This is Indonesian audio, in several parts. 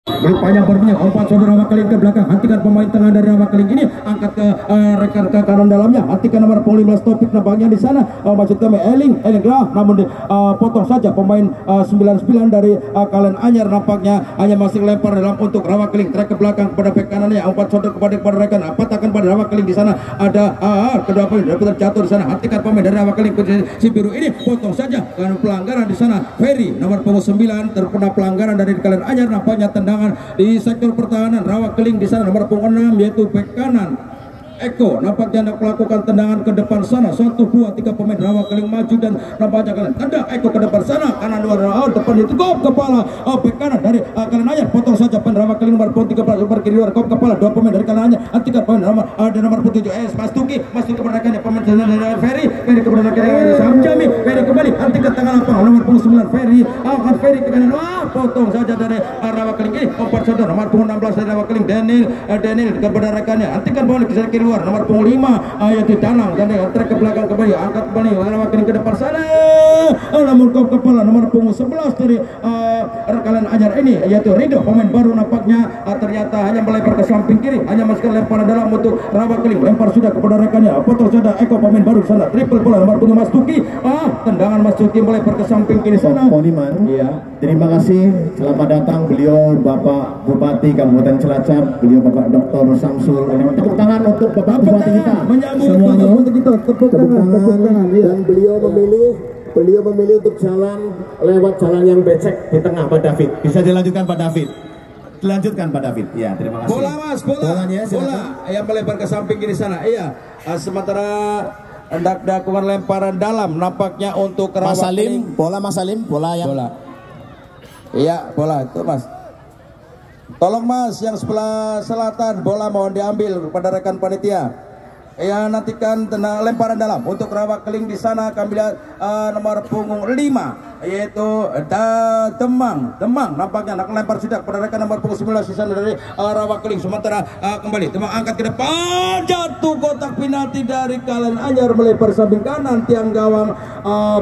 Baik panjang berpunya umpan saudara Rawakeling ke belakang, hentikan pemain tengah dari Rawakeling ini, angkat ke rekan ke kanan dalamnya, hentikan nomor 15 Topik nampaknya di sana, maksud kami Eling Grah, namun potong saja pemain 99 dari Kalen Anyar, nampaknya hanya masih lempar dalam untuk Rawakeling, trek ke belakang kepada bek kanannya, umpan saudara kepada rekan, patahkan pada Rawakeling di sana, ada kedua pemain terjatuh di sana, hentikan pemain dari Rawakeling si biru ini, potong saja karena pelanggaran di sana. Ferry nomor punggung 9 terkena pelanggaran dari Kalen Anyar, nampaknya tendangan di sektor pertahanan Rawakeling di sana nomor punggung 6 yaitu bek kanan Eko, nampaknya hendak melakukan tendangan ke depan sana. 1, 2, 3 pemain Rawakeling maju dan nampaknya kalian tendang Eko ke depan sana, kanan luar depan itu gol kepala bek kanan dari Kalen Anyar, potong saja pemain Rawakeling nomor 13 umpan kiri luar, gol kepala dua pemain dari Kalen Anyar, hentikan pemain nomor 7 Mastuki kepada rekannya pemain dari Ferry kepada rekannya Samjami, Ferry kembali hentikan tangan lapang nomor punggung 9 Ferry, akan Ferry ke kanan, potong saja dari Rawakeling ini, umpan saudara nomor punggung 16 dari Rawakeling Daniel kepada rekannya, hentikan bola ke kiri luar nomor punggung 5 yaitu Danang dan trek ke belakang kembali, angkat kembali Rawakeling ke depan sana, namun gol kepala nomor punggung 11 dari Kalen Anyar ini yaitu Rido, pemain baru nampaknya ternyata hanya melebar ke samping kiri, hanya masukkan lemparan dalam untuk Rawakeling, lempar sudah kepada rekannya, potong sudah Eko pemain baru sana, triple bola nomor punggung Mastuki, tendangan Mastuki melebar ke samping kiri sana. Poniman, iya. Terima kasih, selamat datang beliau Bapak Bupati Kabupaten Cilacap, beliau Bapak Dr. Samsul. Tepuk tangan untuk Bapak Bupati kita semuanya, tepuk tangan. Dan beliau memilih untuk jalan lewat jalan yang becek di tengah Pak David. Bisa dilanjutkan Pak David. Dilanjutkan Pak David. Ya, terima kasih. Bola Mas, bola yang melebar ke samping kiri sana. Iya. Sementara hendak dilakukan lemparan dalam nampaknya untuk Mas Salim, bola Mas Salim, bola yang iya, bola itu Mas. Tolong Mas yang sebelah selatan, bola mohon diambil kepada rekan panitia. Ya, nantikan lemparan dalam untuk Rawakeling di sana. Kami lihat nomor punggung 5 yaitu Demang nampaknya nak lempar sudah pada rekan nomor punggung 19 di sana dari Rawakeling. Sementara kembali Demang angkat ke depan, jatuh kotak penalti dari Kalen Anyar melebar samping kanan, tiang gawang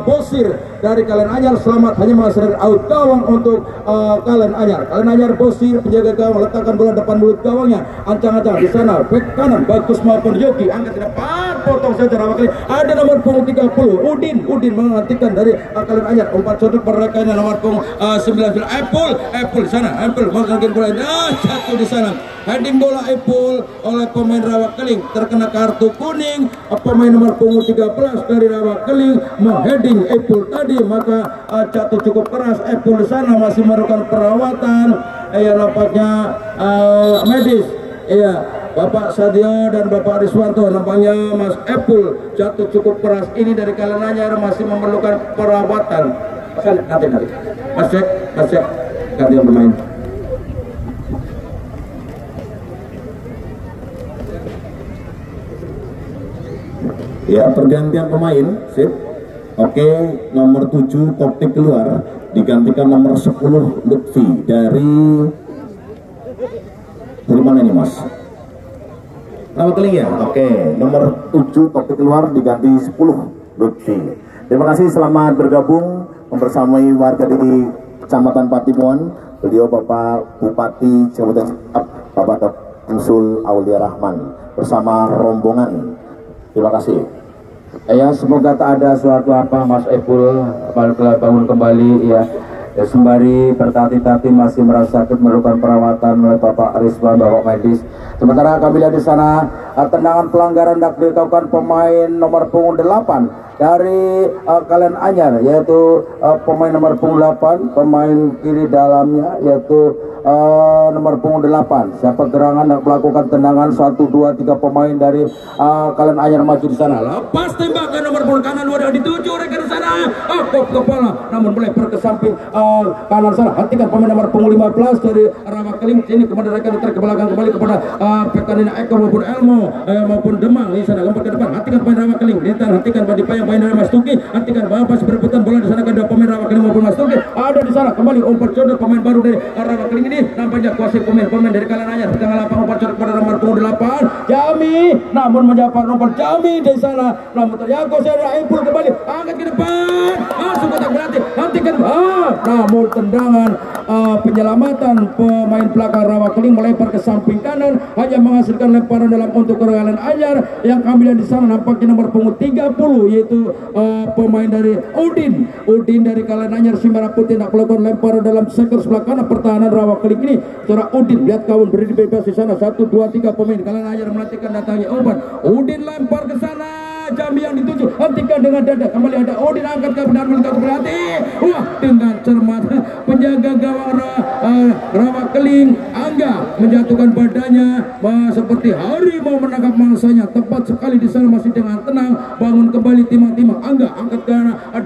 Bosir dari Kalen Anyar selamat, hanya menghasilkan out gawang untuk Kalen Anyar. Kalen Anyar Bosir penjaga gawang letakkan bola depan mulut gawangnya, ancang-ancang di sana bek kanan bagus maupun Yogi angkat ke depan, potong saja Rawakeling. Ada nomor punggung 30 Udin menghentikan dari Kalen Anyar, umpan sudut perrekannya nomor punggung 19 Epul di sana, Epul mengangkat bola jatuh di sana, heading bola Epul oleh pemain Rawakeling, terkena kartu kuning. Pemain nomor punggung 13 dari Rawakeling mengheading Epul tadi, maka jatuh cukup keras. Epul di sana masih melakukan perawatan nampaknya medis. Iya, Bapak Sadio dan Bapak Riswanto, nampaknya Mas Epul jatuh cukup keras ini dari Kalen Anyar, masih memerlukan perawatan. Nanti Mas cek gantian pemain. Ya, pergantian pemain, sip. Oke, nomor 7 Topik keluar, digantikan nomor 10 Lutfi dari mana ini Mas? Rawakeling ya? Oke, nomor 7 Topik keluar diganti 10 Lutfi. Terima kasih, selamat bergabung membersamai warga di Kecamatan Patimuan, beliau Bapak Bupati Kabupaten Cilacap, Bapak Dr. Samsul Aulia Rahman bersama rombongan. Terima kasih. Ya, semoga tak ada suatu apa Mas Epul bangun kembali ya. Sembari bertati-tati masih merasa sakit, memerlukan perawatan oleh Bapak Rizwan, Bapak medis. Sementara kami lihat di sana tendangan pelanggaran yang dilakukan pemain nomor punggung 8 dari Kalen Anyar, yaitu pemain nomor punggung 8, pemain kiri dalamnya yaitu nomor punggung 8. Siapa gerangan yang melakukan tendangan 1, 2, 3 pemain dari Kalen Anyar maju di sana. Lepas tembakan nomor punggung kanan luar dituju rekan di sana. Kop kepala namun melebar ke samping kanan sana. Hentikan pemain nomor punggung 15 dari Rawakeling ini kepada rekan ke belakang kembali kepada Pekanina Eko maupun Elmo maupun Demang di sana, lompat ke depan. Hentikan pemain Rawakeling, hentikan pada payung pemain dari Mas Tuki, hentikan Bapas berebutan bola di sana ke dua pemain Rawa Keling maupun Mas Tuki. Ada di sana kembali umpan coret pemain baru dari Rawa Keling ini, nampaknya kuasai pemain dari Kalan Anyar di tengah lapangan umpan coret kepada nomor 8 Jami, namun mendapat nomor Jami di sana, namun ternyata kuasai dari Ipul kembali angkat ke depan, masuk kotak penalti, hentikan namun tendangan penyelamatan pemain belakang Rawa Keling melempar ke samping kanan, hanya menghasilkan lemparan dalam untuk Kalan Anyar. Yang kami lihat di sana nampaknya nomor punggung 30 yaitu pemain dari Udin dari Kalan Anyar si merah putih nak melakukan lemparan dalam sektor sebelah kanan pertahanan Rawa Keling ini. Secara Udin lihat kawan berdiri bebas di sana, 1, 2, 3 pemain Kalan Anyar menantikan datangnya umpan. Udin lempar ke sana, Jami yang dituju, hentikan dengan dada, kembali ada Udin angkat ke benar melihat berhati. Wah, dengan cermat penjaga gawang Rawa Keling Angga menjatuhkan badannya seperti harimau menangkap mangsanya. Tepat sekali di sana, masih dengan tenang bangun kembali timang-timang. Angga angkat ke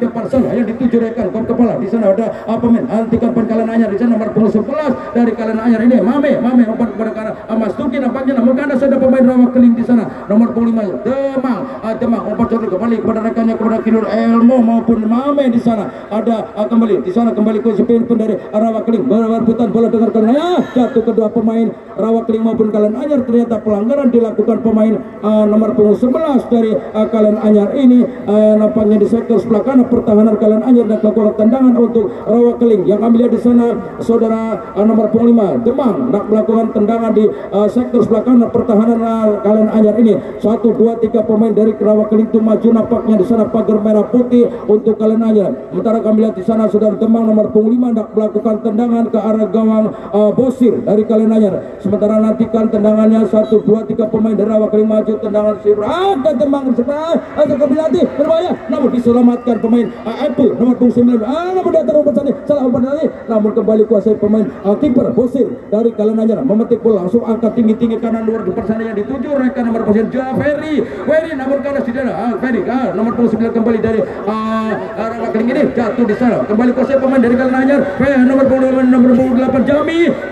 depan sana yang dituju rekan kepala. Di sana ada pemain hentikan Kalan Anyar di sana nomor 11 dari Kalan Anyar ini Mame umpan kepada Mas Tuki, nampaknya namun karena ada pemain Rawa Keling di sana nomor 5 Demang umpan coret kembali kepada rekannya kepada Kinur Elmo maupun Mame di sana. Ada kembali di sana kembali ke pemain dari Rawa Keling berebutan bola dengan Kalan jatuh kedua pemain Rawa Keling maupun Kalan Anyar. Ternyata pelanggaran dilakukan pemain nomor 11 dari Kalan Anyar ini, nampaknya di sektor sebelah kanan pertahanan Kalan Anyar dan melakukan tendangan untuk Rawa Keling. Yang kami lihat di sana saudara nomor 5 Demang nak melakukan tendangan di sektor sebelah kanan pertahanan Kalan Anyar ini. 1, 2, 3 pemain dari Rawa Keling itu maju, nampaknya di sana pagar merah putih untuk Kalan Anyar. Sementara kami lihat di sana saudara Demang nomor 5 nak melakukan tendangan ke arah gawang Bosir dari Kalan Anyar. Sementara nantikan tendangannya 1, 2, 3 pemain dari Rawa Keling maju, tendangan ke Demang atau kembali berbahaya, namun diselamatkan pemain Apple nomor 9 namun datang umpan tadi salah umpan tadi, namun kembali kuasai pemain kiper Bosir dari Kalan Anyar memetik bola langsung angkat tinggi kanan luar depan sana yang dituju rekan nomor 9 Ferry namun karena tidak Ferry nomor 9 kembali dari Rawa Keling ini jatuh di sana, kembali kuasai pemain dari Kalan Anyar nomor 8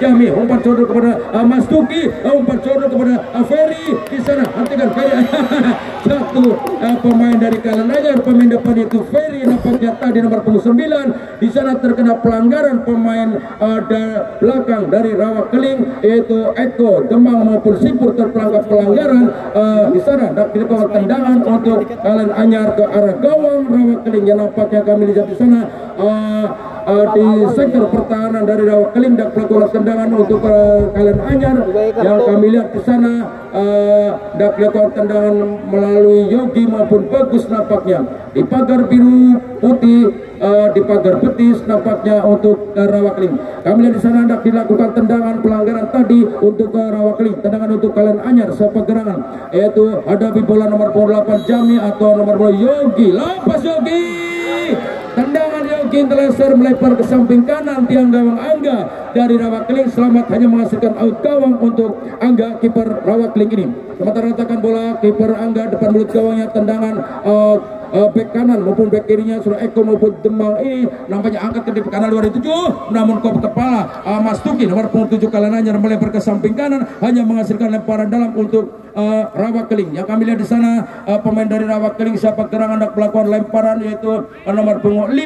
Jami umpan coret kepada Mas Tuki, umpan coret kepada Ferry di sana, hentikan Ferry satu pemain dari Kalan Anyar, pemain depan itu Ferry, nampaknya tadi nomor 9 di sana terkena pelanggaran pemain belakang dari Rawa Keling yaitu Eko Demang maupun Sipur terperangkap pelanggaran di sana dan dilakukan tendangan untuk Kalan Anyar ke arah gawang Rawa Keling yang nampaknya kami lihat di sana di sektor pertahanan dari Rawa Keling dan melakukan tendangan untuk Kalan Anyar yang kami lihat di sana dan melakukan tendangan melalui Yogi maupun Bagus nampaknya di pagar biru putih di pagar betis nampaknya untuk Rawa Keling. Kami lihat di sana hendak dilakukan tendangan pelanggaran tadi untuk Rawa Keling, tendangan untuk Kalan Anyar sepegerangan yaitu hadapi bola nomor 8 Jami atau nomor 2 Yogi, lepas Yogi, tendangan Yogi terleser melebar ke samping kanan tiang gawang Angga dari Rawa Keling, selamat hanya menghasilkan out gawang untuk Angga kiper Rawa Keling ini. Sementara ratakan bola kiper Angga depan mulut gawangnya, tendangan back kanan maupun back kirinya sudah Eko maupun Demang ini nampaknya angkat ke kanan luar itu namun kepala Mas Tuki nomor 7 Kalan Anyar melebar ke samping kanan hanya menghasilkan lemparan dalam untuk Rawa Keling. Yang kami lihat di sana pemain dari Rawa Keling siapa gerangan hendak melakukan lemparan yaitu nomor 15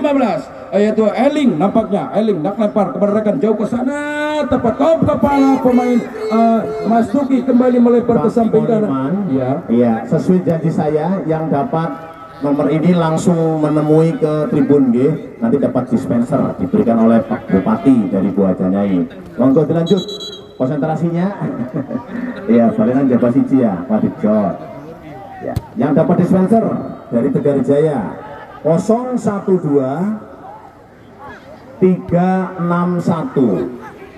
yaitu Eling, nampaknya Eling hendak lempar kepada rekan jauh ke sana, tepat kepala pemain Mas Tuki kembali melebar ke samping kanan. Iya, sesuai janji saya yang dapat nomor ini langsung menemui ke tribun G, nanti dapat dispenser diberikan oleh Pak Bupati dari Buah Janyai. Monggo dilanjut konsentrasinya. Iya, balikan Jawa Siji ya, Pak Dijot. Ya, yang dapat dispenser dari Tegar Jaya 012 361.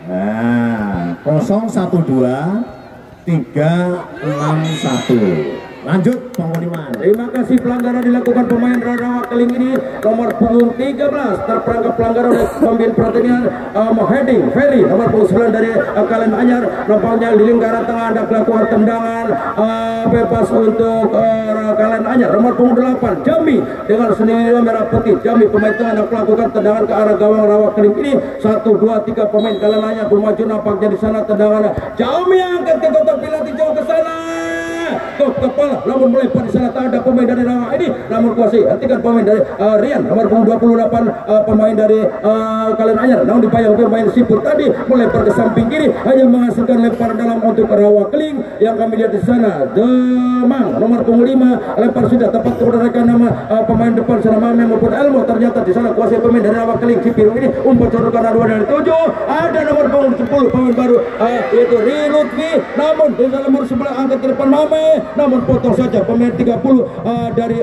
Nah, 012 361. Lanjut pengumuman. Terima kasih. Pelanggaran dilakukan pemain Rawa Keling ini nomor punggung 13 terperangkap pelanggaran oleh pemimpin pertandingan heading Ferry nomor punggung 9 dari Kalan Anyar, nampaknya di lingkaran tengah ada melakukan tendangan bebas untuk Kalan Anyar nomor punggung 8 Jami dengan senilai merah putih. Jami pemain tengah yang melakukan tendangan ke arah gawang Rawa Keling ini. 1, 2, 3 pemain Kalan Anyar bermaju, nampaknya di sana tendangan Jami angkat ke kotak penalti jauh ke sana. kepala, namun melebar di sana tak ada pemain dari Rawa ini, namun kuasai hentikan pemain dari Rian nomor punggung 28 pemain dari Kalen Anyar, namun dipayang pemain Sipur tadi melebar ke samping kiri, hanya menghasilkan lempar dalam untuk Rawa Keling yang kami lihat di sana. Demang nomor punggung 5 lempar sudah tepat kepada rekan nama pemain depan sana Mame maupun Elmo, ternyata di sana kuasai pemain dari Rawa Keling Sipiru ini umpan codokan 2 dari 7, ada nomor punggung 10 pemain baru yaitu Rilutfi, namun di dalam nomor sebelah angkat ke depan Mame, namun potong saja pemain 30 dari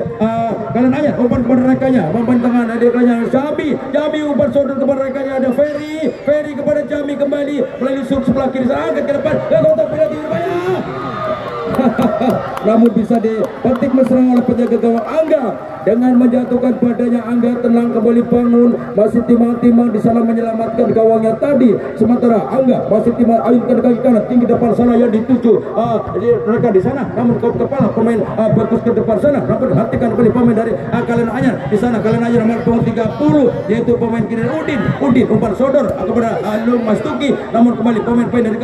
Kalen Anyar, umpan kepada rekannya, umpan tengah dari rekannya Jami umpan sodor kepada rekannya, ada Ferry kepada Jami kembali melalui sudut sebelah kiri, angkat ke depan, kotak penalti berbahaya. Namun bisa dipetik mesra oleh penjaga gawang Angga dengan menjatuhkan badannya. Angga tenang kembali bangun, masih timang-timang di sana menyelamatkan gawangnya tadi, sementara Angga masih timang ayunkan kaki kanan tinggi depan sana yang dituju mereka di sana, namun kepala pemain bagus ke depan sana, namun hatikan kembali pemain dari Kalen Anyar di sana. Kalen Anyar nomor punggung 30 yaitu pemain kiri Udin umpan sodor kepada Alung Mastuki, namun kembali pemain dari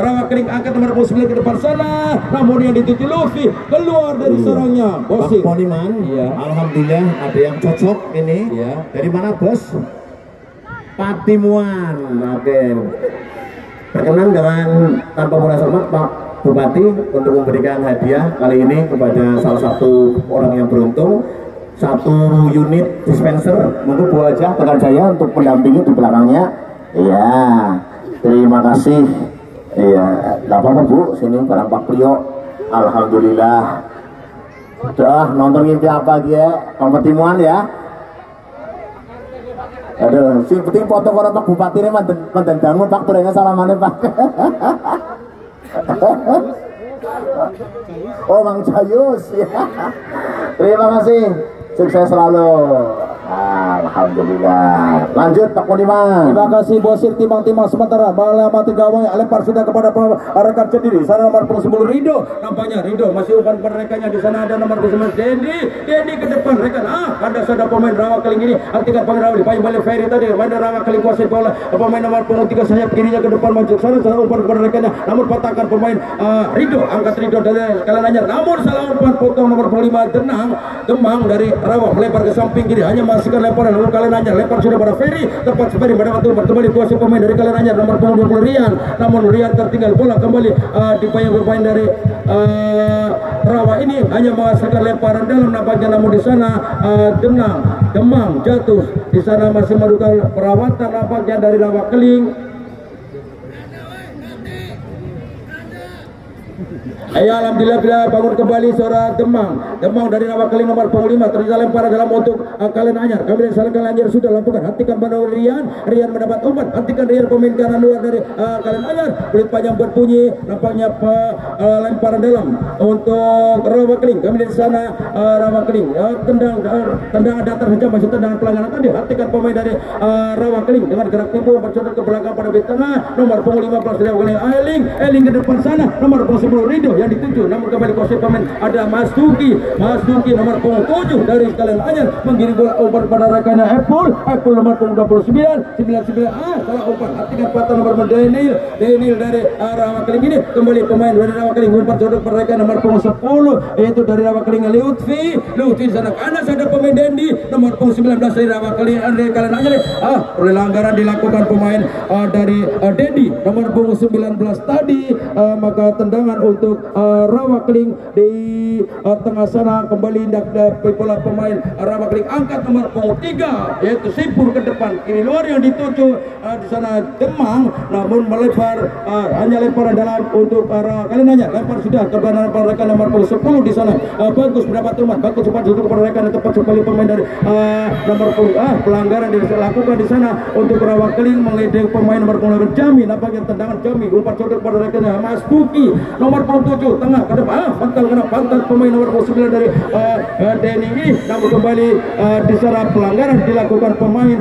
Rawa Keling angkat nomor 9 ke depan sana, namun yang dituju Luffy keluar dari sarangnya. Bosik Poniman, alhamdulillah ada yang cocok ini. Dari mana bos? Patimuan. Oke. Berkenan dengan tanpa merasa hormat Pak Bupati untuk memberikan hadiah kali ini kepada salah satu orang yang beruntung, 1 unit dispenser. Mungkin Bu aja tekan saya untuk mendampingi di belakangnya. Iya. Terima kasih. Iya, nggak apa-apa Bu, sini barang Pak Priyo. Alhamdulillah. Udah nonton mimpi apa ya? Kompetimuan ya. Aduh, sing penting foto karo Pak Bupati ini manten dangu Pak turunnya salamane Pak. Oh Mang Jayus ya. Terima kasih. Sukses selalu. Alhamdulillah. Lanjut Pak Poniman. Terima kasih Bosir timang-timang sementara melamati gawang, lempar sudah kepada rekan sendiri. Sana nomor 10 Rido, nampaknya Rido masih umpan kepada rekannya. Di sana ada nomor 9 Dendi ke depan rekan. Ada sudah pemain Rawa Keling ini. Artikan pemain Rawa dipayang balik Ferry tadi. Pemain Rawa Keling kuasai bola. Pemain nomor 3 sayap kirinya ke depan maju sana umpan kepada rekannya. Namun patahkan pemain Rido, angkat Rido dari Kalen Anyar. Namun salah umpan potong nomor 5 Demang dari Rawa melebar ke samping kiri, hanya masukkan lemparan nomor Kalen Anyar, lempar sudah pada Ferry, tepat Ferry pada waktu kembali kuasai pemain dari Kalen Anyar nomor 20 Rian, namun Rian tertinggal bola kembali dipayang pemain dari Rawa ini hanya menghasilkan lemparan dalam nampaknya, namun di sana Demang jatuh di sana masih melakukan perawatan nampaknya dari Rawa Keling. Alhamdulillah bila bangun kembali suara Demang dari Rawa Keling nomor 5 ternyata lemparan dalam untuk Kalen Anyar. Kemudian salah Kalen Anyar sudah lakukan, hentikan pada Rian mendapat umpan, hentikan Rian pemain kanan luar dari Kalen Anyar. Kulit panjang berbunyi, nampaknya lemparan dalam untuk Rawa Keling. Kemudian di sana Rawa Keling tendangan datar saja, masih tendangan pelanggaran tadi, hentikan pemain dari Rawa Keling dengan gerak tempo bercodot ke belakang pada bit tengah nomor 15 dari Rawa Keling. Eling ke depan sana nomor 10 Rido yang dituju, namun kembali kuasai pemain ada Mas Duki nomor 7 dari Kalen Anyar menggiring bola umpan pada rekannya Apple nomor 29 salah umpan, artikan patah nomor Daniel dari Rawa Keling ini. Kembali pemain dari Rawa Keling umpan jodoh pada rekan nomor 10 yaitu dari Rawa Keling Lutfi di sana kanan ada pemain Dendi nomor 19 dari Rawa Keling dari Kalen Anyar. Pelanggaran dilakukan pemain dari Dendi nomor 19 tadi, maka tendangan untuk Rawa Keling di tengah sana. Kembali bola pemain Rawa Keling angkat nomor 3 yaitu Sipur ke depan kiri luar yang dituju di sana Demang, namun melebar hanya lemparan dalam untuk Kalen Anyar. Lempar sudah ke belakang rekan nomor 10 di sana bagus mendapat umpan, bagus cepat untuk kepada rekan yang tepat sekali pemain dari nomor 10. Pelanggaran dilakukan di sana untuk Rawa Keling mengedeng pemain nomor 9 Jami, nampaknya tendangan Jami umpan jodoh kepada rekannya Mas Buki nomor 7 tengah ke depan pantal pemain nomor 9 dari Denny ini, namun kembali di sana pelanggaran dilakukan pemain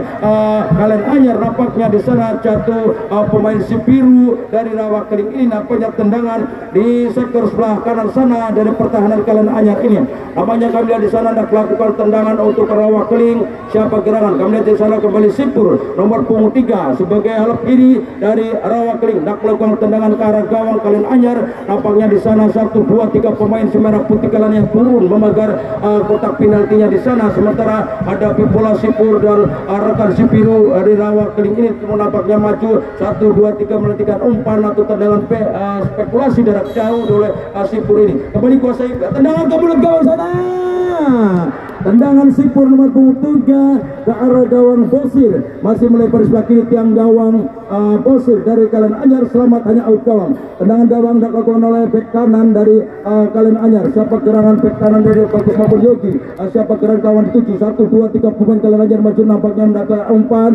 Kalen Anyar. Nampaknya di sana jatuh pemain Sipiru dari Rawa Keling ini, nampaknya tendangan di sektor sebelah kanan sana dari pertahanan Kalen Anyar ini. Nampaknya kami lihat di sana hendak melakukan tendangan untuk Rawa Keling, siapa gerangan kami lihat di sana kembali Sipur nomor 3 sebagai halap kiri dari Rawa Keling hendak melakukan tendangan ke arah gawang Kalen Anyar. nampaknya di sana 1, 2, 3 pemain Semerah Putih Kalan yang turun memagar kotak penaltinya di sana. Sementara hadapi bola Sipur dan rekan si biru dari Rawa Keling ini nampaknya maju 1, 2, 3 menantikan umpan atau tendangan spekulasi jarak jauh oleh Sipur ini. Kembali kuasai tendangan ke mulut gawang sana. Tendangan Sipur nomor punggung 3 ke arah gawang Bosir, masih melebar sebelah kiri tiang gawang Bosir dari Kalen Anyar. Selamat, hanya out gawang. Tendangan gawang dilakukan oleh bek kanan dari Kalen Anyar. Siapa gerangan bek kanan dari Bagus maupun Yogi? Siapa gerangan kawan dituju 1, 2, 3 pemain Kalen Anyar maju, nampaknya mendapat umpan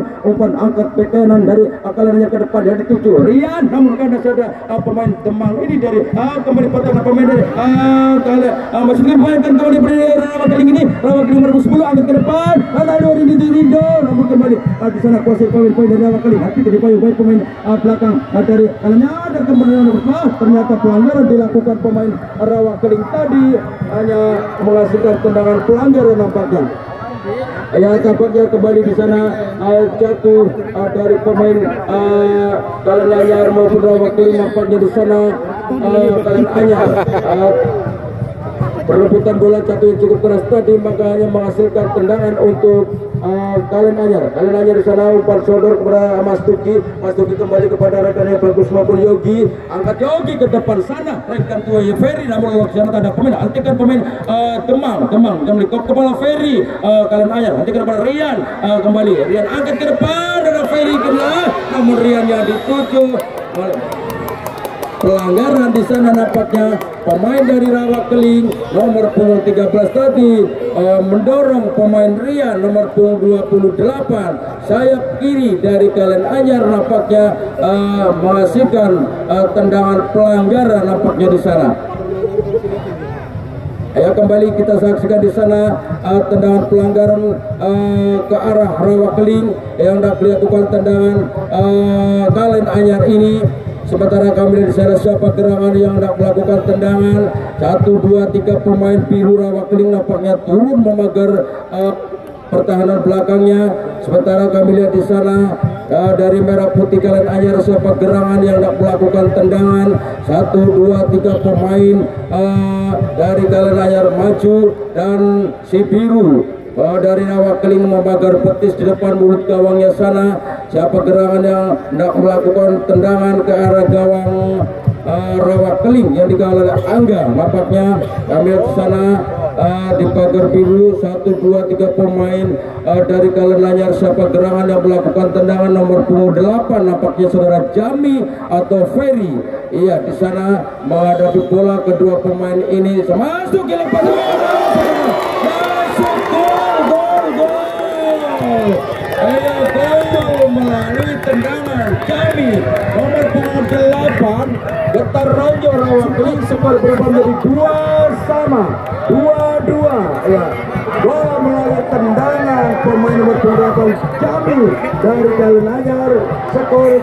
angkat bek kanan dari Kalen Anyar ke depan dari dituju Rian, namun karena ada pemain Demang ini dari kembali potongan pemain dari masih dimainkan kembali dari Rawa Keling ini. Rawa Keling nomor 10 angkat ke depan, lalu Rido, namun kembali di sana kuasai pemain dari Rawa Keling. Hati dari pemain belakang dari Kalanya ada kemudian ternyata pelanggaran dilakukan pemain Rawa Keling tadi, hanya menghasilkan tendangan pelanggaran nampaknya. Ya, tampaknya kembali di sana jatuh dari pemain Kalen Anyar maupun Rawa Keling. Nampaknya di sana Kalen Anyar perebutan bola jatuh yang cukup keras tadi, makanya menghasilkan tendangan untuk Kalen Anyar. Kalen Anyar di sana umpan sodor kepada Mas Tuki kembali kepada rekannya Bagus maupun Yogi, angkat Yogi ke depan sana, rekan tua Ferry, namun waktu ada pemain antikan pemain Demang kembali kepala Ferry. Kalen Anyar antikan kepada Rian, kembali Rian angkat ke depan, ada Ferry kena, namun Riannya dituju. Pelanggaran di sana nampaknya pemain dari Rawa Keling nomor punggung 13 tadi mendorong pemain Rian nomor punggung 28 sayap kiri dari Kalen Anyar, nampaknya menghasilkan tendangan pelanggaran nampaknya di sana. Ya, kembali kita saksikan di sana tendangan pelanggaran ke arah Rawa Keling yang dilakukan tendangan Kalen Anyar ini. Sementara kami di sana siapa gerangan yang hendak melakukan tendangan 1, 2, 3 pemain biru Rawa Keling nampaknya turun memagar pertahanan belakangnya. Sementara kami lihat di sana dari Merah Putih Kalen Anyar siapa gerangan yang hendak melakukan tendangan 1, 2, 3 pemain dari Kalen Anyar maju, dan si biru dari Rawa Keling memagar petis di depan mulut gawangnya sana. Siapa gerangan yang hendak melakukan tendangan ke arah gawang Rawa Keling yang dikawal oleh Angga. Nampaknya kami lihat di sana di pagar biru 1, 2, 3 pemain dari Kalen Anyar. Siapa gerangan yang melakukan tendangan nomor punggung 8 nampaknya saudara Jami atau Ferry. Iya, di sana menghadapi bola kedua pemain ini masuk ke lepas gol melalui tendangan Jami nomor punggung 8 Getar Ranjo Rawa Keling. Skor berubah menjadi 2-2 ya. Gol melalui tendangan pemain nomor punggung 8 Jami dari Kalen Anyar. Skor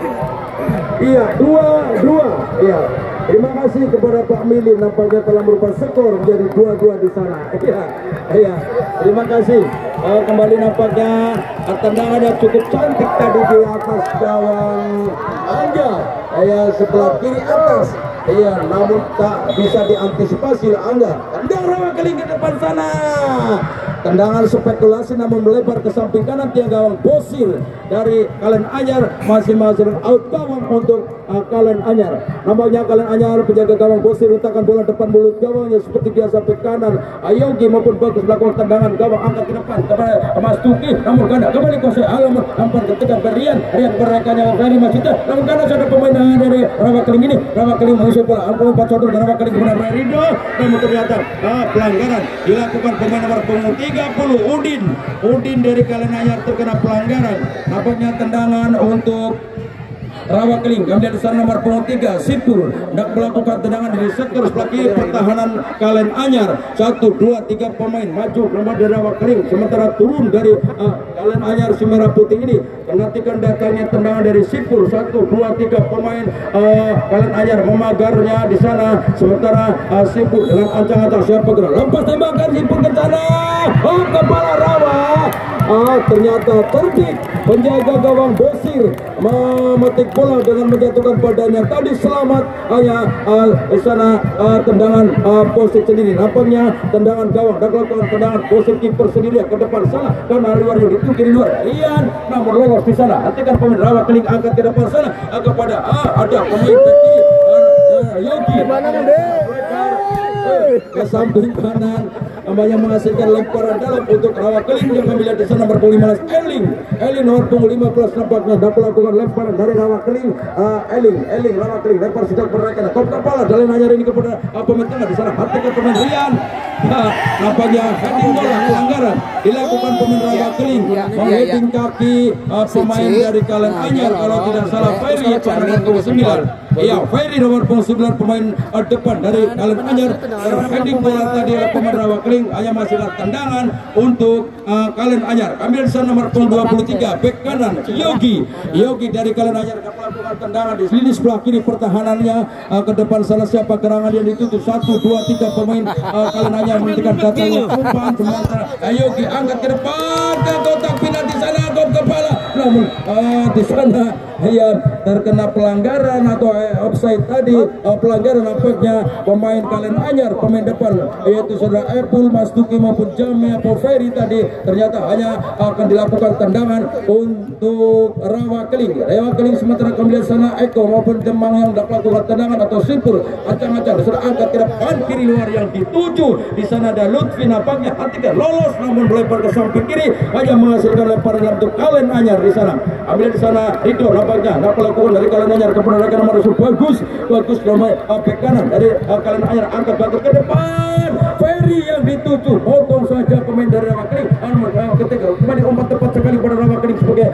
iya 2-2 ya. Terima kasih kepada Pak Mili, nampaknya telah merubah skor menjadi 2-2 di sana. Iya, terima kasih. Kembali nampaknya tendangan yang cukup cantik tadi di atas gawang Angga. Sebelah kiri atas. Iya, namun tak bisa diantisipasi Angga. Tendang Rawa Keling ke depan sana. Tendangan spekulasi namun melebar ke samping kanan tiang gawang Bosir dari Kalen Anyar, masih menghasilkan out gawang untuk Kalen Anyar. Nampaknya Kalen Anyar penjaga gawang Bosir letakkan bola depan mulut gawangnya seperti biasa ke kanan. Yogi maupun Bagus melakukan tendangan gawang angkat ke depan kepada Mas Tuki, namun ganda kembali kuasai alam hampir ketika Rian berekannya dari Masjidnya, namun karena ada pemain dari Rawa Keling ini. Rawa Keling mengusir bola umpan sodor dari Rawa Keling kepada Rido, namun ternyata pelanggaran dilakukan pemain nomor punggung 30 Udin dari Kalen Anyar terkena pelanggaran. Nampaknya tendangan untuk Rawa Keling. Kami lihat di sana nomor punggung 3 Sipur hendak melakukan tendangan dari sektor sebelah kiri pertahanan Kalen Anyar. 1, 2, 3 pemain maju nomor dari Rawa Keling, sementara turun dari Kalen Anyar si Merah Putih ini. Menantikan datangnya tendangan dari Sipur. 1, 2, 3 pemain Kalen Anyar memagarnya di sana, sementara Sipur dengan ancang-ancang siapa gerak lepas tembakan Sipur ke sana. Kepala Rawa ternyata terbit penjaga gawang Bosir memetik bola dengan menjatuhkan badannya tadi. Selamat hanya di sana tendangan Bosir sendiri. Nampaknya tendangan gawang dan melakukan tendangan Bosir kiper sendiri ke depan sana karena luar itu kiri luar. Rian namun lolos di sana. Hatikan pemain Rawa Keling angkat ke depan sana kepada ada pemain kaki Yogi ke samping kanan yang menghasilkan lemparan dalam untuk Rawa Keling yang memilih di sana nomor 15 Eling nomor 15 nampaknya dapat melakukan lemparan dari Rawa Keling. Eling Rawa Keling lempar sejak mereka top kepala jalan aja ini kepada pemain tengah di sana. Hatikan pemain Rian. Nampaknya heading bola pelanggaran dilakukan pemain Rawa Keling mengheading kaki pemain dari Kalen Anyar kalau tidak salah Ferry nomor 9. Iya, Ferry nomor 9 pemain depan dari Kalen Anyar. Heading bola tadi oleh pemain Rawa Keling hanya masih tendangan untuk Kalen Anyar. Ambil sana nomor 23 bek kanan Yogi dari Kalen Anyar melakukan tendangan di lini sebelah kiri pertahanannya ke depan sana siapa gerangan yang ditutup 1 2 3 pemain Kalen Anyar menghentikan datangnya umpan sementara Yogi angkat ke depan ke kotak penalti sana gol kepala namun di sana ya terkena pelanggaran atau offside tadi. Pelanggaran nampaknya pemain Kalen Anyar pemain depan yaitu saudara Epul Mastuki maupun Jami atau Ferry tadi ternyata hanya akan dilakukan tendangan untuk Rawa Keling sementara kemudian sana Eko maupun Demang yang dapat melakukan tendangan atau simpur acang-acang sudah angkat ke depan kiri luar yang dituju di sana ada Lutfi nampaknya hatikan lolos namun melempar ke samping kiri hanya menghasilkan lemparan untuk Kalen Anyar di sana. Ambil di sana Rido nampaknya dapat melakukan dari Kalen Anyar kepada rekan nomor bagus nomor bek kanan dari Kalen Anyar angkat balik ke depan Ferry yang dituju potong saja pemain dari Rawa Keling ketika kembali umpan tepat sekali pada Rawa Keling sebagai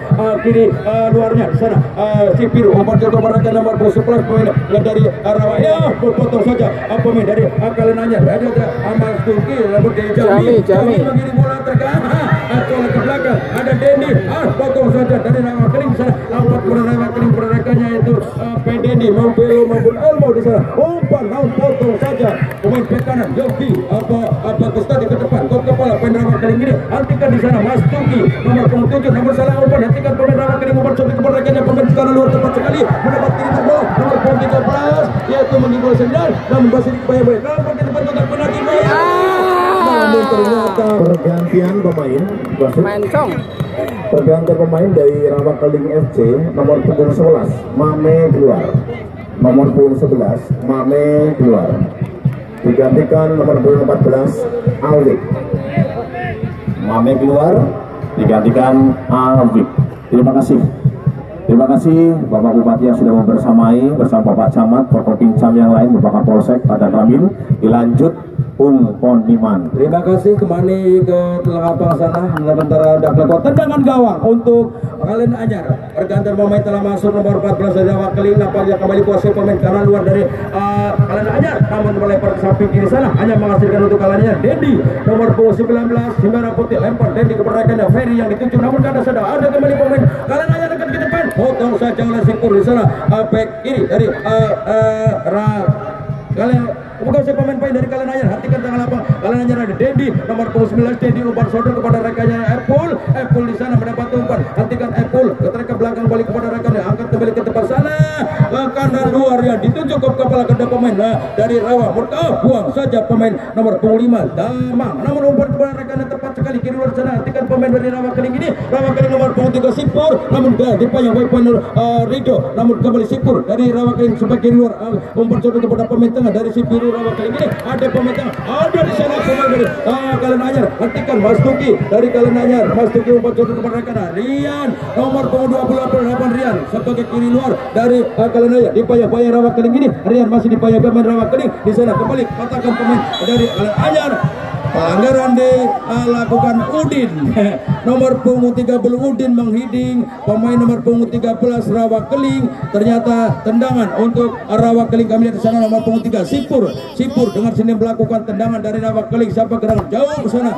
kiri luarnya di sana si biru umpan ke rekan nomor 11 pemain dari Rawa ya potong saja pemain dari Kalen Anyar ada Amal Turki lalu dari Jami mengirim bola terkena bola ke belakang ada Dendi potong saja dari Rawa Keling sana lompat pada Rawa Keling pada rekannya itu Dendi maupun Elmo di sana umpan namun potong saja pemain bek kanan Yogi bagus tadi ke depan gol kepala pemain Rawa Keling ini hentikan di sana Mas Tuki nomor 7 nomor salah umpan hentikan pemain Rawa Keling umpan coba kepada rekannya pemain kanan luar tepat sekali mendapat kiri bola nomor 13 yaitu menggol 9 namun masih baik-baik nampak di depan kotak penalti namun ternyata pergantian pemain dari Rawa Keling FC nomor punggung 11 Mame keluar nomor punggung 11 Mame keluar digantikan nomor punggung 14 Alvik Mame keluar digantikan Alvik. Terima kasih Bapak Bupati yang sudah membersamai bersama Bapak Camat, Bapak Pincam yang lain, Bapak Kapolsek, Pak Ramil. Dilanjut Poniman. Terima kasih kembali ke lapang sana sementara dapat tendangan gawang untuk Kalen Anyar. Pergantian pemain telah masuk nomor 14 dari Rawa Keling nampaknya kembali kuasai pemain kanan luar dari Kalen Anyar namun melempar ke samping kiri sana hanya menghasilkan untuk Kalen Anyar. Dendi nomor 19 Himbara Putih lempar Dendi kepada rekannya Ferry yang dituju namun kada sadar ada kembali pemain Kalen Anyar dekat ke depan potong saja oleh Singkur di sana back kiri dari bukan saya pemain dari Kalen Anyar hatikan tengah lapang Kalen Anyar ada Dendi nomor 19 Dendi umpan sodor kepada rekannya Epul di sana mendapat umpan hatikan Epul ke belakang balik kepada rekannya angkat kembali ke depan sana ke kanan luar yang dituju ke kepala kedua pemain dari Rawa buang saja pemain nomor 25 Damang namun umpan kepada rekannya tepat sekali kiri luar sana hatikan pemain dari Rawa Keling ini Rawa Keling nomor 23 Sipur namun dipayang baik pemain Rido namun kembali Sipur dari Rawa Keling sebagai luar umpan sodor kepada pemain tengah dari Sipur Rawa Keling ini ada pemain tengah ada di sana pemain dari Kalen Anyar hentikan Mas Tuki dari Kalen Anyar Mas Tuki umpan sodor kepada rekan Rian nomor 28 Rian sebagai kiri luar dari Kalen Anyar dipayang Rawa Keling ini Rian masih dipayang pemain Rawa Keling di sana kembali katakan pemain dari Kalen Anyar pelanggaran dilakukan Udin nomor punggung 30 Udin menghiding pemain nomor punggung 13 Rawa Keling ternyata tendangan untuk Rawa Keling kami lihat di sana nomor punggung 3 Sipur dengan sini melakukan tendangan dari Rawa Keling siapa gerangan jauh ke sana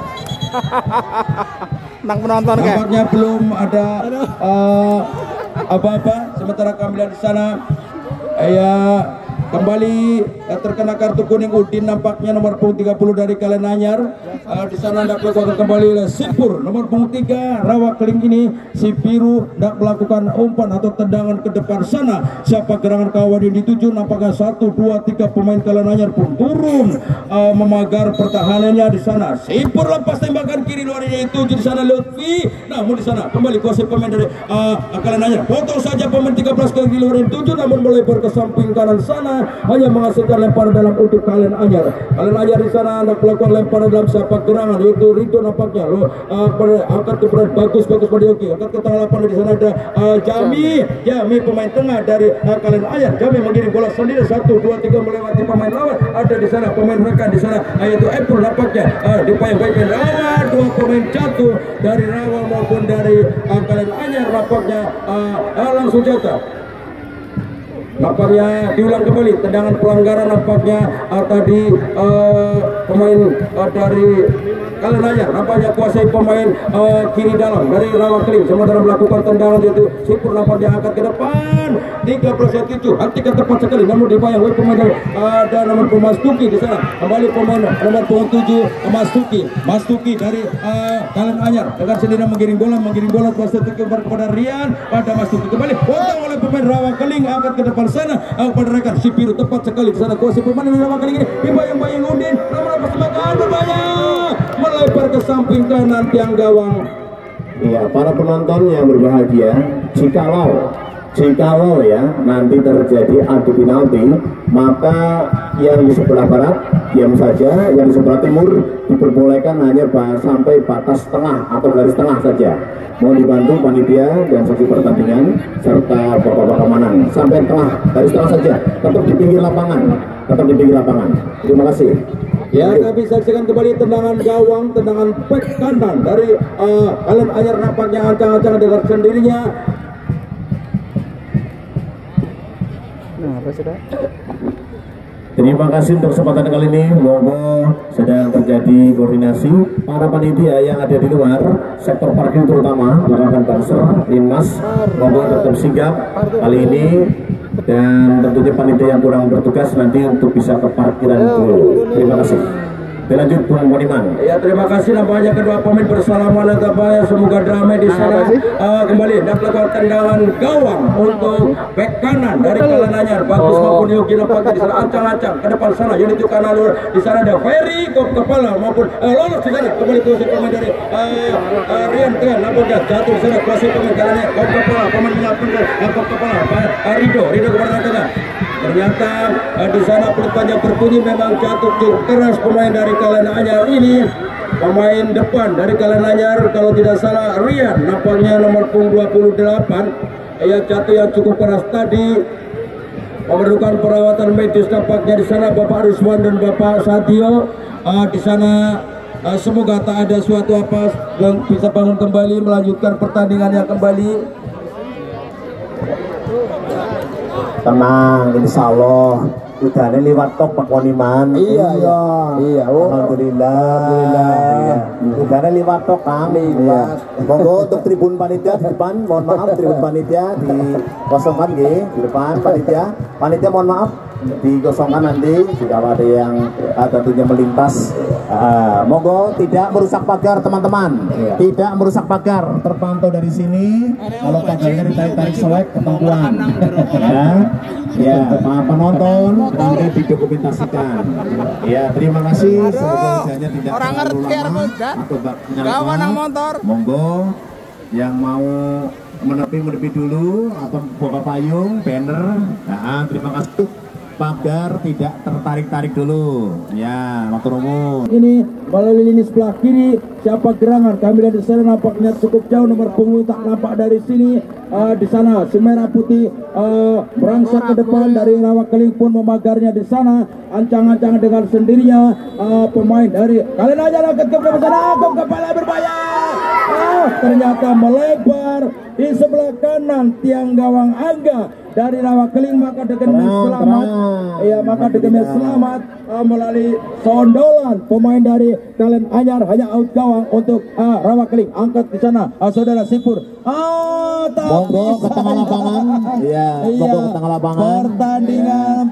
nampaknya belum ada apa-apa sementara kami lihat di sana ya kembali terkena kartu kuning Udin nampaknya nomor punggung 30 dari Kalen Anyar. Di sana hendak melakukan kembali oleh Sipur nomor punggung 3 Rawa Keling ini. Si biru hendak melakukan umpan atau tendangan ke depan sana. Siapa gerangan kawan yang dituju, nampaknya 1, 2, 3 pemain Kalen Anyar pun turun memagar pertahanannya di sana. Sipur lepas tembakan kiri luar ini dituju di sana Lutfi. Namun di sana kembali kuasai pemain dari Kalen Anyar. Potong saja pemain 13 ke kiri luar ini dituju, namun melebar ke samping kanan sana, hanya menghasilkan lemparan dalam untuk Kalen Anyar. Kalen Anyar di sana hendak melakukan lemparan dalam siapa gerangan yaitu Rido nampaknya angkat ke berat bagus pada Yogi, angkat ke tengah lapangan. Di sana ada Jami pemain tengah dari Kalen Anyar. Jami mengirim bola sendiri 1, 2, 3 melewati pemain lawan. Ada di sana pemain rekan di sana yaitu Epul nampaknya dipayang-payangkan Rawa. 2 pemain jatuh dari Rawa maupun dari Kalen Anyar nampaknya langsung jatuh. Nampaknya diulang kembali tendangan pelanggaran nampaknya tadi pemain dari Kalen Anyar nampaknya kuasai pemain kiri dalam dari Rawa Keling, sementara melakukan tendangan yaitu Sipur nampaknya angkat ke depan 13-7 hatikan tepat sekali, namun dipayang oleh pemain dan nomor Mas Tuki di sana. Kembali pemain nomor punggung 7 Mas Tuki dari Kalen Anyar dengan sendiri mengiring bola kuasa Tuki kepada Rian. Pada Mas Tuki kembali potong oleh pemain Rawa Keling, angkat ke depan sana pada rekan si biru tepat sekali di sana kuasa pemain dari Rawa Keling ini dibayang-bayang Udin, namun lepas tembakan berbahaya melebar ke samping kanan tiang gawang. Iya, para penonton yang berbahagia, jikalau ya nanti terjadi adu penalti, maka yang di sebelah barat diam saja, yang di sebelah timur diperbolehkan hanya sampai batas tengah atau garis tengah saja. Mohon dibantu panitia dan saksi pertandingan serta bapak-bapak keamanan sampai tengah, garis tengah saja, tetap di pinggir lapangan. Terima kasih. Ya, kami saksikan kembali tendangan gawang, tendangan back kanan dari Kalen Anyar nampaknya ancang-ancang dengan sendirinya. Terima kasih untuk kesempatan kali ini. Monggo sedang terjadi koordinasi para panitia yang ada di luar sektor parkir terutama Bapak Banser, Linmas, monggo tetap sigap kali ini, dan tentunya panitia yang kurang bertugas nanti untuk bisa ke parkiran dulu. Terima kasih. Lanjut Bung Moniman. Ya, terima kasih nampaknya kedua pemain bersalaman nampaknya semoga damai di sana. Kembali melakukan tendangan gawang untuk bek kanan dari Kalen Anyar. Bagus maupun Yogi nampaknya di sana ancang-ancang ke depan sana. Yang itu kanan luar di sana ada Ferry ke kepala maupun lolos di sana kembali kuasai pemain dari Rian Tengah, nampaknya jatuh di sana kuasai pemain Kalen Anyar ke kepala, pemain menyapkan ke kepala Rido kepada tengah. Ternyata di sana peluit panjang berbunyi, memang jatuh cukup keras pemain dari Kalen Anyar ini. Pemain depan dari Kalen Anyar kalau tidak salah Rian nampaknya nomor punggung 28 yang jatuh yang cukup keras tadi. Memerlukan perawatan medis nampaknya di sana Bapak Rizwan dan Bapak Sadio. Di sana semoga tak ada suatu apa yang bisa bangun kembali melanjutkan pertandingannya kembali. Tenang, insya Allah udah lewat tok Pak Woniman. Iya. Alhamdulillah. Udah lewat tok kami. Iya. Monggo untuk tribun panitia di depan, mohon maaf tribun panitia dikosongkan di depan panitia. Panitia mohon maaf dikosongkan nanti jika ada yang tentunya melintas. Monggo tidak merusak pagar teman-teman. Iya. Tidak merusak pagar, terpantau dari sini. Kalau pagarnya ditarik-tarik soek ketentuan. Ya, Pak penonton kemudian didokumentasikan. Ya, terima kasih. Semoga hujannya tidak terlalu lama atau menyalakan motor. Monggo yang mau menepi dulu atau bawa payung, banner. Nah, terima kasih. Pagar tidak tertarik-tarik dulu. Ya, matur nuwun. Ini melalui lini sebelah kiri siapa gerangan, kami lihat di sana nampaknya cukup jauh, nomor punggung tak nampak dari sini. Di sana si merah putih berangsek ke depan dari Rawa Keling pun memagarnya di sana ancang-ancang dengan sendirinya. Pemain dari Kalen Anyar angkat ke sana, kepala berbahaya. Ternyata melebar di sebelah kanan tiang gawang Angga dari Rawa Keling, maka dengan selamat. Ya, maka dengan selamat melalui sondolan pemain dari Kalen Anyar, hanya out gawang untuk Rawa Keling. Angkat di sana saudara Sipur. Monggo ke tengah lapangan. Iya, monggo ke tengah lapangan. Pertandingan